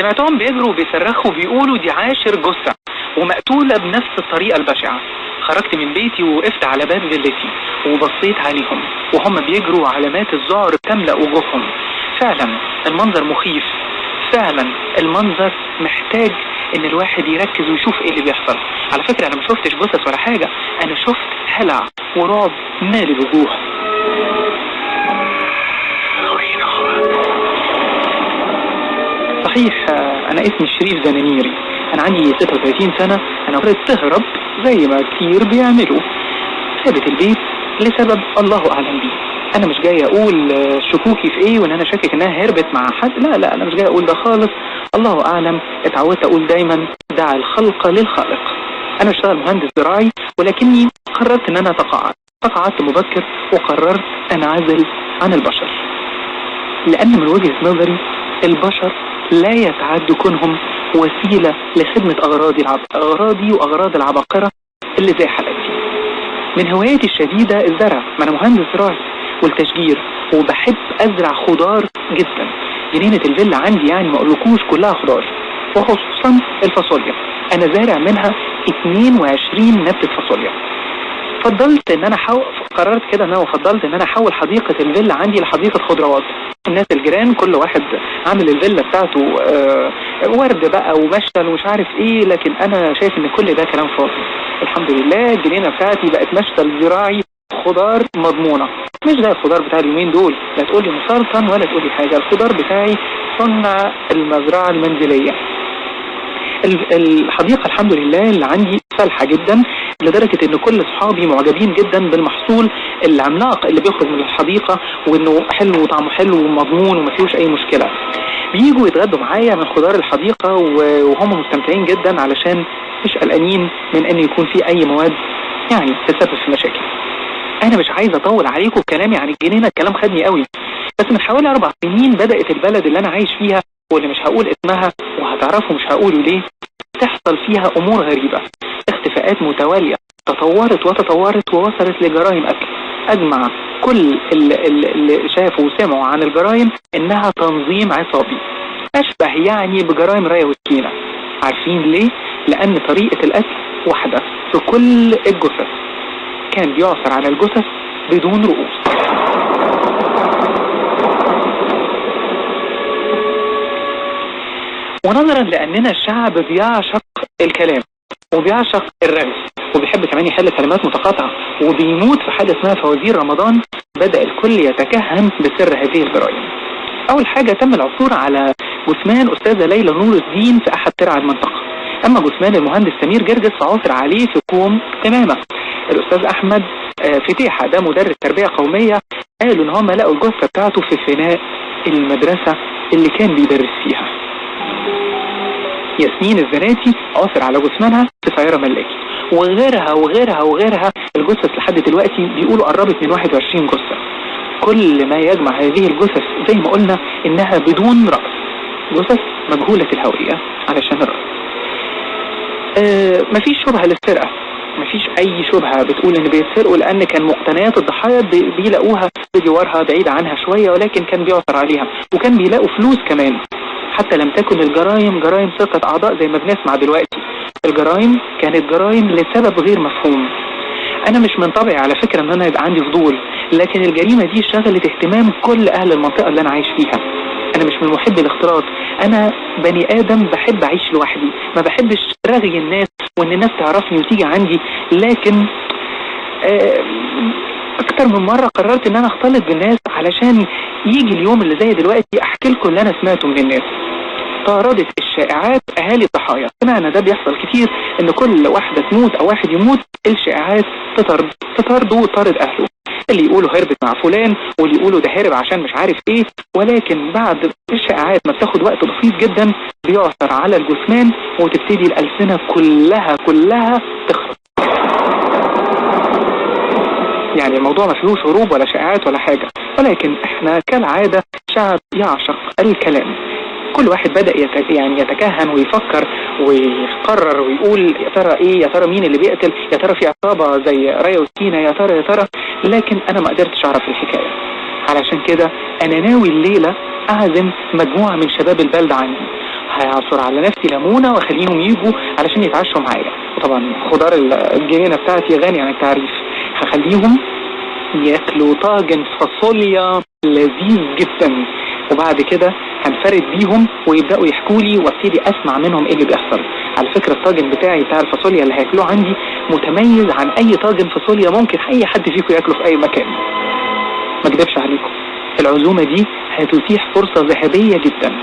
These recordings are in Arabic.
سمعتهم بيجروا وبيصرخوا وبيقولوا دي عاشر جثة ومقتولة بنفس الطريقة البشعة. خرجت من بيتي ووقفت على باب فيلتي وبصيت عليهم وهم بيجروا وعلامات الذعر بتملأ وجوههم. فعلا المنظر مخيف، فعلا المنظر محتاج ان الواحد يركز ويشوف ايه اللي بيحصل. على فكرة انا ما شفتش جثث ولا حاجة، انا شفت هلع ورعب مالي الوجوه. صحيح انا اسمي شريف زنانيري، انا عندي 36 سنة. انا قررت تهرب زي ما كتير بيعملوا، سابت البيت لسبب الله اعلم بيه. انا مش جاي اقول شكوكي في ايه وان انا شاكك انها هربت مع حد، لا انا مش جاي اقول ده خالص، الله اعلم. اتعودت اقول دايما دع الخلق للخالق. انا اشتغل مهندس زراعي ولكني قررت ان انا تقاعدت مبكر وقررت انعزل عن البشر، لان من وجهة نظري البشر لا يتعد كونهم وسيلة لخدمة أغراضي وأغراض العباقرة اللي زي حالتي. من هواياتي الشديدة الزرع، ما أنا مهندس زراعي، والتشجير، وبحب أزرع خضار جدا. جنينة الفيلا عندي يعني ما أقولكوش كلها خضار، وخصوصا الفاصوليا. أنا زارع منها 22 نبتة فاصوليا. فضلت ان انا قررت كده ان انا فضلت ان انا احول حديقة الفيلا عندي لحديقة خضروات. الناس الجيران كل واحد عامل الفيلا بتاعته ورد بقى ومشتل ومش عارف ايه، لكن انا شايف ان كل ده كلام فاضي. الحمد لله الجنينة بتاعتي بقت مشتل زراعي، خضار مضمونة. مش ده الخضار بتاع اليومين دول، لا تقولي مسرطن ولا تقولي حاجة. الخضار بتاعي صنع المزرعة المنزلية. الحديقة الحمد لله اللي عندي صالحة جدا، لدرجة ان كل اصحابي معجبين جدا بالمحصول العملاق اللي بيخرج من الحديقة، وانه حلو وطعمه حلو ومضمون وما فيهوش اي مشكلة. بييجوا يتغدوا معايا من خضار الحديقة وهم مستمتعين جدا، علشان مش قلقانين من ان يكون في اي مواد يعني تسبب في مشاكل. انا مش عايز اطول عليكم كلامي عن الجنينة، الكلام خدني قوي. بس من حوالي 4 سنين بدأت البلد اللي انا عايش فيها، واللي مش هقول اسمها وهتعرفوا مش هقوله ليه، تحصل فيها امور غريبة، اختفاءات متوالية تطورت ووصلت لجرائم قتل. اجمع كل اللي شافوا وسمعوا عن الجرائم انها تنظيم عصابي، اشبه يعني بجرائم راية وسكينة. عارفين ليه؟ لان طريقة القتل واحدة في كل الجثث، كان بيعثر على الجثث بدون رؤوس. ونظرا لأننا الشعب بيعشق الكلام وبيعشق الرغي وبيحب كمان يحل كلمات متقاطعة وبيموت في حاجة اسمها فوازير رمضان، بدأ الكل يتكهن بسر هذه الجرائم. أول حاجة تم العثور على جثمان أستاذة ليلى نور الدين في أحد ترع المنطقة. أما جثمان المهندس سمير جرجس فعثر عليه في كوم قمامة. الأستاذ أحمد فتيحة ده مدرس تربية قومية، قالوا إن هم لقوا الجثة بتاعته في فناء المدرسة اللي كان بيدرس فيها. ياسمين الزناتي عثر على جثمانها في سيارة ملاكي، وغيرها. الجثث لحد دلوقتي بيقولوا قربت من 21 جثة. كل ما يجمع هذه الجثث زي ما قلنا انها بدون رأس، جثث مجهولة الهوية علشان الرأس. مفيش شبهة للسرقة، مفيش اي شبهة بتقول ان بيتسرقوا، لان كان مقتنيات الضحايا بيلاقوها بجوارها بعيدة عنها شوية، ولكن كان بيعثر عليها وكان بيلاقوا فلوس كمان. حتى لم تكن الجرائم جرائم سرقة أعضاء زي ما بنسمع دلوقتي، الجرائم كانت جرائم لسبب غير مفهوم. أنا مش من طبعي على فكرة أن أنا يبقى عندي فضول، لكن الجريمة دي شغلت اهتمام كل أهل المنطقة اللي أنا عايش فيها. أنا مش من محب الاختلاط، أنا بني آدم بحب أعيش لوحدي، ما بحبش رغي الناس وأن الناس تعرفني وتيجي عندي. لكن أكتر من مرة قررت أن أنا أختلط بالناس علشان يجي اليوم اللي زي دلوقتي أحكي لكم اللي أنا سمعته من الناس. طاردت الشائعات أهالي الضحايا، سمعنا ده بيحصل كتير، إن كل واحدة تموت أو واحد يموت الشائعات تطرده وتطرد أهله، اللي يقولوا هربت مع فلان واللي يقولوا ده هرب عشان مش عارف إيه. ولكن بعد الشائعات ما بتاخد وقت بسيط جدا بيعثر على الجثمان وتبتدي الألسنة كلها تخرج. يعني الموضوع ما فيهوش هروب ولا شائعات ولا حاجة، ولكن احنا كالعادة شعب يعشق الكلام. كل واحد بدأ يتكهن ويفكر ويقرر ويقول يا ترى ايه، يا ترى مين اللي بيقتل، يا ترى في عصابة زي راية وسكينة، يا ترى. لكن انا ما قدرتش اعرف الحكاية، علشان كده انا ناوي الليلة اعزم مجموعة من شباب البلد عني. هعصر على نفسي ليمونه واخليهم يجوا علشان يتعشوا معايا. وطبعا خضار الجنينه بتاعتي غني عن التعريف. هخليهم ياكلوا طاجن فاصوليا لذيذ جدا، وبعد كده هنفرد بيهم ويبداوا يحكوا لي وابتدي اسمع منهم ايه اللي بيحصل. على فكره الطاجن بتاعي بتاع الفاصوليا اللي هياكلوه عندي متميز عن اي طاجن فاصوليا ممكن اي حد فيكم ياكله في اي مكان. ما اكدبش عليكم، العزومه دي هتتيح فرصه ذهبيه جدا.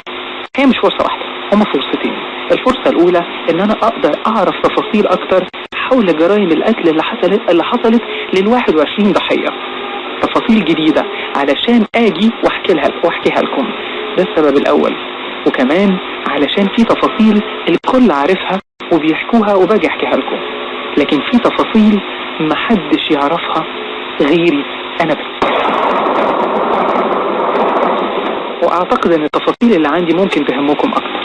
هي مش فرصه واحده، هما فرصتين. الفرصه الاولى ان انا اقدر اعرف تفاصيل اكتر حول جرائم القتل اللي حصلت لل21 ضحيه، تفاصيل جديده علشان اجي واحكيها لكم. ده السبب الاول. وكمان علشان في تفاصيل الكل عارفها وبيحكوها وباجي احكيها لكم، لكن في تفاصيل محدش يعرفها غيري انا بس. واعتقد ان التفاصيل اللي عندي ممكن تهمكم اكتر.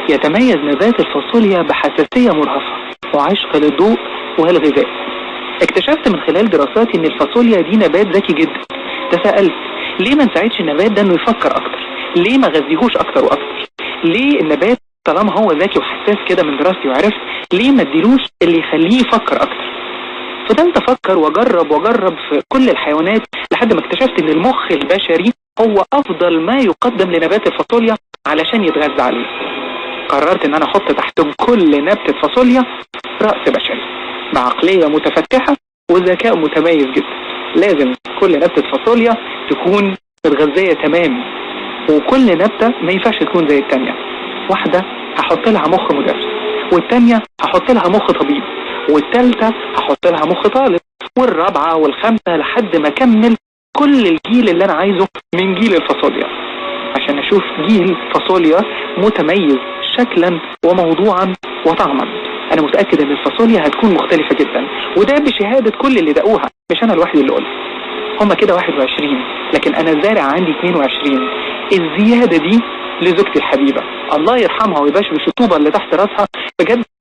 يتميز نبات الفاصوليا بحساسية مرهفة وعشق للضوء والغذاء. اكتشفت من خلال دراساتي ان الفاصوليا دي نبات ذكي جدا. تساءلت ليه ما نساعدش النبات ده انه يفكر اكتر؟ ليه ما غذيهوش اكتر واكتر؟ ليه النبات طالما هو ذكي وحساس كده من دراستي وعرفت ليه ما اديلوش اللي يخليه يفكر اكتر؟ فضلت افكر واجرب في كل الحيوانات لحد ما اكتشفت ان المخ البشري هو افضل ما يقدم لنبات الفاصوليا علشان يتغذى عليه. قررت ان انا احط تحت كل نبتة فاصوليا رأس بشري بعقلية متفتحة وذكاء متميز جدا. لازم كل نبتة فاصوليا تكون متغذية تمام، وكل نبتة ما ينفعش تكون زي التانية. واحدة هحط لها مخ مدرس، والتانية هحط لها مخ طبيب، والتالتة هحط لها مخ طالب، والرابعة والخامسة لحد ما اكمل كل الجيل اللي انا عايزه من جيل الفاصوليا، عشان اشوف جيل فاصوليا متميز شكلا وموضوعا وطعما. انا متأكد ان الفاصوليا هتكون مختلفة جدا، وده بشهادة كل اللي دقوها، مش انا الوحيد اللي قلت. هما كده 21 لكن انا زارع عندي 22. الزيادة دي لزوجتي الحبيبة الله يرحمها ويبشبش الطوبة اللي تحت راسها.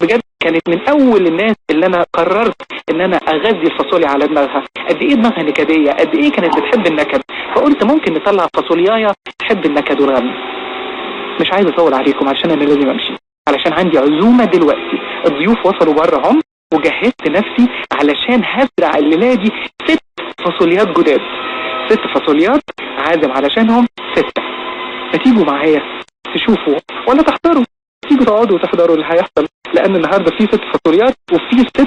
بجد كانت من اول الناس اللي انا قررت ان انا اغذي الفاصوليا على دماغها. قد ايه دماغها نكدية، قد ايه كانت بتحب النكد، فقلت ممكن نطلع فاصوليايا تحب النكد والغم. مش عايز اطول عليكم عشان انا لازم امشي، علشان عندي عزومة دلوقتي. الضيوف وصلوا بره هم، وجهزت نفسي علشان هزرع الليلة دي 6 فاصوليات جداد. 6 فاصوليات عازم علشانهم 6. فتيجوا معايا تشوفوا ولا تحضروا، تيجوا تقعدوا وتحضروا اللي هيحصل، لان النهاردة في 6 فاصوليات وفي 6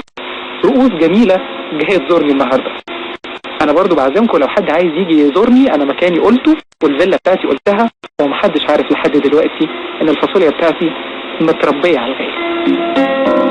رؤوس جميلة جاية تزورني النهاردة. انا برضو بعزمكم لو حد عايز يجي يزورني، انا مكاني قلته والفيلا بتاعتي قلتها، ومحدش عارف لحد دلوقتي ان الفاصوليا بتاعتي متربية على الغاية.